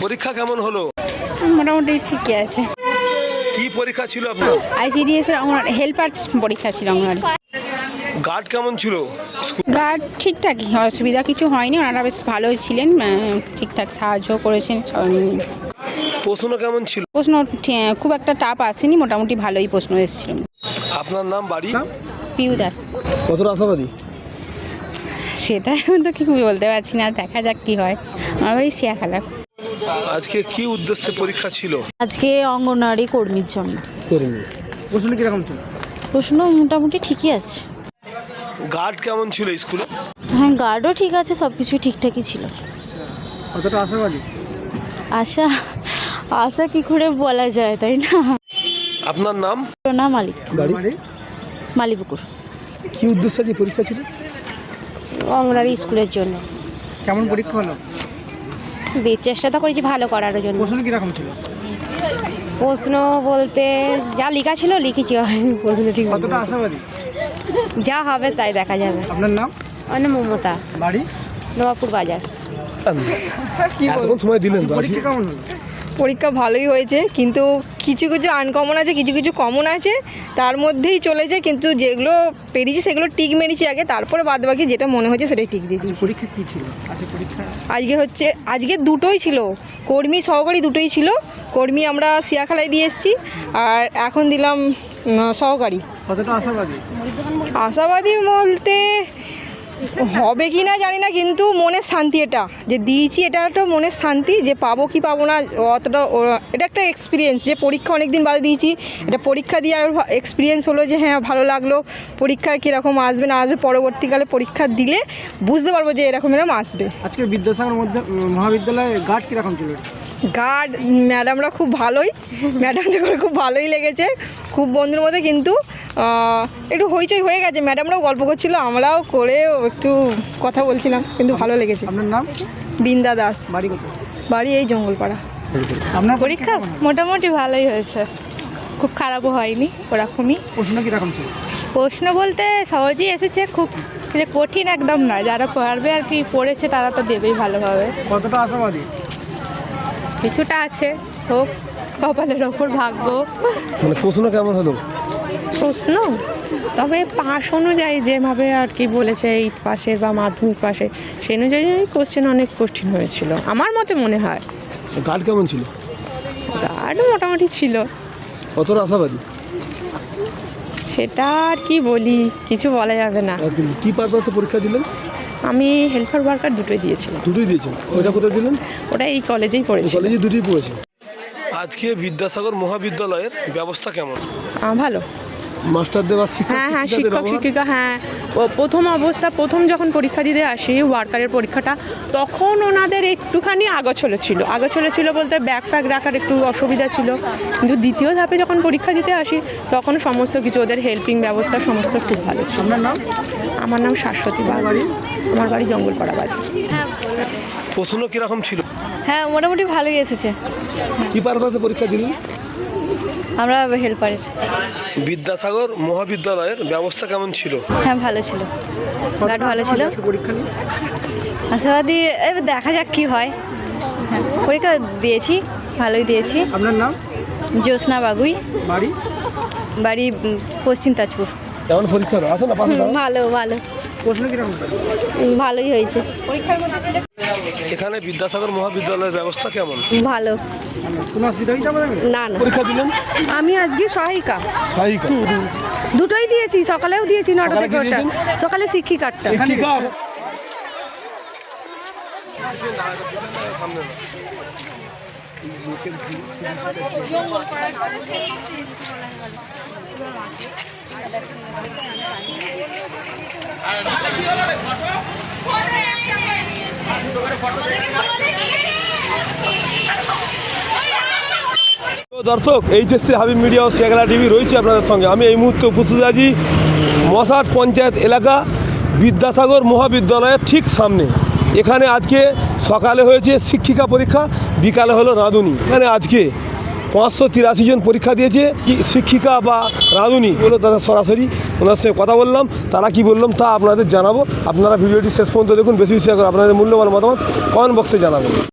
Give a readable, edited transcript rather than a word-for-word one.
পরীক্ষা কেমন হলো? মোটামুটি ঠিকই আছে। কি পরীক্ষা ছিল আপনার? আইসিডিএস এর হেল্পার পরীক্ষা ছিল অঙ্গনওয়াড়ি। গার্ড কেমন ছিল? গার্ড ঠিকঠাকই, অসুবিধা কিছু হয়নি, ওনারা বেশ ভালোই ছিলেন, ঠিকঠাক সাহায্য করেছেন। প্রশ্ন কেমন ছিল? প্রশ্ন খুব একটা টাফ আসেনি, মোটামুটি ভালোই প্রশ্ন এসেছিল। আপনার নাম, বাড়ি? পিউ দাস। কতটা আশাবাদী? সেটা এখন তো কি বলতে পারছি না, দেখা যাক কি হয়। আমার বাড়ি শিয়াখালা। আজকে কি উদ্দেশ্যে পরীক্ষা ছিল? আজকে অঙ্গনওয়াড়ি কর্মীর জন্য। প্রশ্ন কিরকম ছিল? প্রশ্ন মোটামুটি ঠিকই আছে। গার্ড কেমন ছিল স্কুলে? হ্যাঁ, গার্ডও ঠিক আছে, সব কিছুই ঠিকঠাকই ছিল। কতটা আশাবাদী? আশা কি করে বলা যায়, তাই না? আপনার নাম? না, মালিক। বাড়ি? মালিপুকুর। কি উদ্দেশ্যে যে পরীক্ষা ছিল? অঙ্গনওয়াড়ি স্কুলের জন্য। কেমন পরীক্ষা হলো? চেষ্টা তো করেছি ভালো করার জন্য। প্রশ্ন কিরকম ছিল? প্রশ্ন বলতে যা লেখা ছিল লিখেছি, প্রশ্ন ঠিক। কতটা আশাবাদী? যা হবে তাই দেখা যাবে। আপনার নাম? আমার নাম মমতা। বাড়ি? নবাবপুর বাজার। এতক্ষণ সময় দিলেন, পরীক্ষা কেমন হলো? পরীক্ষা ভালোই হয়েছে, কিন্তু কিছু কিছু আনকমন আছে, কিছু কিছু কমন আছে, তার মধ্যেই চলেছে। কিন্তু যেগুলো পেরেছি সেগুলো টিক মেরেছি আগে, তারপরে বাদ বাকি যেটা মনে হচ্ছে সেটাই টিক দিয়ে দিয়েছি। পরীক্ষা কী ছিল পরীক্ষা? আজকে দুটোই ছিল, কর্মী সহকারী দুটোই ছিল। কর্মী আমরা শিয়াখালায় দিয়ে এসেছি, আর এখন দিলাম সহকারী। কতটা আশাবাদী? আশাবাদী বলতে হবে কি না জানি না, কিন্তু মনের শান্তি, এটা যে দিয়েছি এটা একটা মনের শান্তি, যে পাবো কি পাবো না অতটা, এটা একটা এক্সপিরিয়েন্স, যে পরীক্ষা অনেক দিন বাদে দিয়েছি, এটা পরীক্ষা দিয়ে আর এক্সপিরিয়েন্স হলো যে হ্যাঁ ভালো লাগলো। পরীক্ষায় কীরকম আসবে না আসবে পরবর্তীকালে পরীক্ষা দিলে বুঝতে পারবো যে এরকম এরকম আসবে। আজকে বিদ্যাসাগর মহাবিদ্যালয়ে গার্ড কীরকম ছিল? গার্ড ম্যাডামরা খুব ভালোই, ম্যাডামদের করে খুব ভালোই লেগেছে, খুব বন্ধুর মধ্যে, কিন্তু একটু হইচই হয়ে গেছে। ম্যাডামরাও গল্প করছিল, আমরাও করে একটু কথা বলছিলাম, কিন্তু ভালো লেগেছে। আপনার নাম? বৃন্দা দাস। বাড়ি কোথায়? বাড়ি এই জঙ্গলপাড়া। আপনার পরীক্ষা মোটামুটি ভালোই হয়েছে, খুব খারাপও হয়নি ওরকমই। প্রশ্ন কীরকম ছিল? প্রশ্ন বলতে সহজেই এসেছে, খুব যে কঠিন একদম নয়, যারা পারবে আর কি পড়েছে তারা তো দেবেই ভালোভাবে। কতটা আশাবাদী? কিছুটা আছে, হোক, কপালের ওপর ভাগ্য। মানে প্রশ্ন কেমন হলো? প্রশ্ন তবে পাস অনুযায়ী যেভাবে আর কি বলেছে, এই পাশের বা মাধ্যমিক পাশে, সেই অনুযায়ী কোশ্চেন অনেক কঠিন হয়েছিল আমার মতে মনে হয়। গার্ড কেমন ছিল? গার্ড মোটামুটি ছিল। কতটা আশাবাদী? সেটা আর কি বলি, কিছু বলা যাবে না। কি পারপাসে পরীক্ষা দিলেন? আমি হেল্পার ওয়ার্কার দুটোই দিয়েছিলাম। দুটোই দিয়েছেন? ওইটা কোথায় দিলেন? ওটা এই কলেজেই পড়েছি। কলেজে দুটোই পড়েছে। আজকে বিদ্যাসাগর মহাবিদ্যালয়ের ব্যবস্থা কেমন? ভালো। মাস্টারদের বা হ্যাঁ, শিক্ষক শিক্ষিকা, ও প্রথম যখন পরীক্ষা দিতে আসি ওয়ার্কারের পরীক্ষাটা, তখন ওনাদের একটুখানি আগোছলো ছিল বলতে ব্যাগ ফ্যাগ রাখার একটু অসুবিধা ছিল, কিন্তু দ্বিতীয় ধাপে যখন পরীক্ষা দিতে আসি তখন সমস্ত কিছু ওদের হেল্পিং ব্যবস্থা সমস্ত খুব ভালো ছিল। আপনার নাম? আমার নাম শাশ্বতী বাড়ি। আমার বাড়ি জঙ্গলপাড়া বাজার। প্রশ্ন কিরকম ছিল? হ্যাঁ, মোটামুটি ভালোই এসেছে। কি পারপাসে পরীক্ষা দিলেন? আমরা হেল্পারের। বিদ্যাসাগর মহাবিদ্যালয়ের ব্যবস্থা কেমন ছিল? হ্যাঁ, ভালো ছিল, গার্ড ভালো ছিল। পরীক্ষা নিয়ে আশাবাদী, এবার দেখা যাক কি হয়। পরীক্ষা দিয়েছি, ভালোই দিয়েছি। আপনার নাম? জ্যোৎস্না বাগুই। বাড়ি? বাড়ি পশ্চিম তাজপুর। কেমন পরীক্ষা হলো? আসুন না, পাশে দাঁড়ান। ভালো ভালো, প্রশ্ন কীরকম? ভালোই হয়েছে। এখানে বিদ্যাসাগর মহাবিদ্যালয়ের ব্যবস্থা কেমন? ভালো, কোনো অসুবিধা হয়েছে আমাদের? না না। পরীক্ষা দিলেন? আমি আজকে সহায়িকা সহায়িকা। দুটোই দিয়েছি, সকালেও দিয়েছি 9টা সকালে থেকে কি 8টা। দিয়েছেন? সকালে শিক্ষিকারটা। শিক্ষিকা। দর্শক, এইচএসসি হাবিব মিডিয়া ও শিয়াখালা টিভি রয়েছে আপনাদের সঙ্গে। আমি এই মুহূর্তে উপস্থিত আছি মশাট পঞ্চায়েত এলাকা বিদ্যাসাগর মহাবিদ্যালয়ের ঠিক সামনে। এখানে আজকে সকালে হয়েছে শিক্ষিকা পরীক্ষা, বিকালে হলো রাঁধুনি। এখানে আজকে 583 জন পরীক্ষা দিয়েছে। শিক্ষিকা বা রাঁধুনি বলে তাদের সরাসরি ওনার সঙ্গে কথা বললাম, তারা কি বললাম তা আপনাদের জানাবো। আপনারা ভিডিওটি শেষ পর্যন্ত দেখুন, বেশি বেশি করে আপনাদের মূল্যবান মতামত কমেন্ট বক্সে জানাবেন।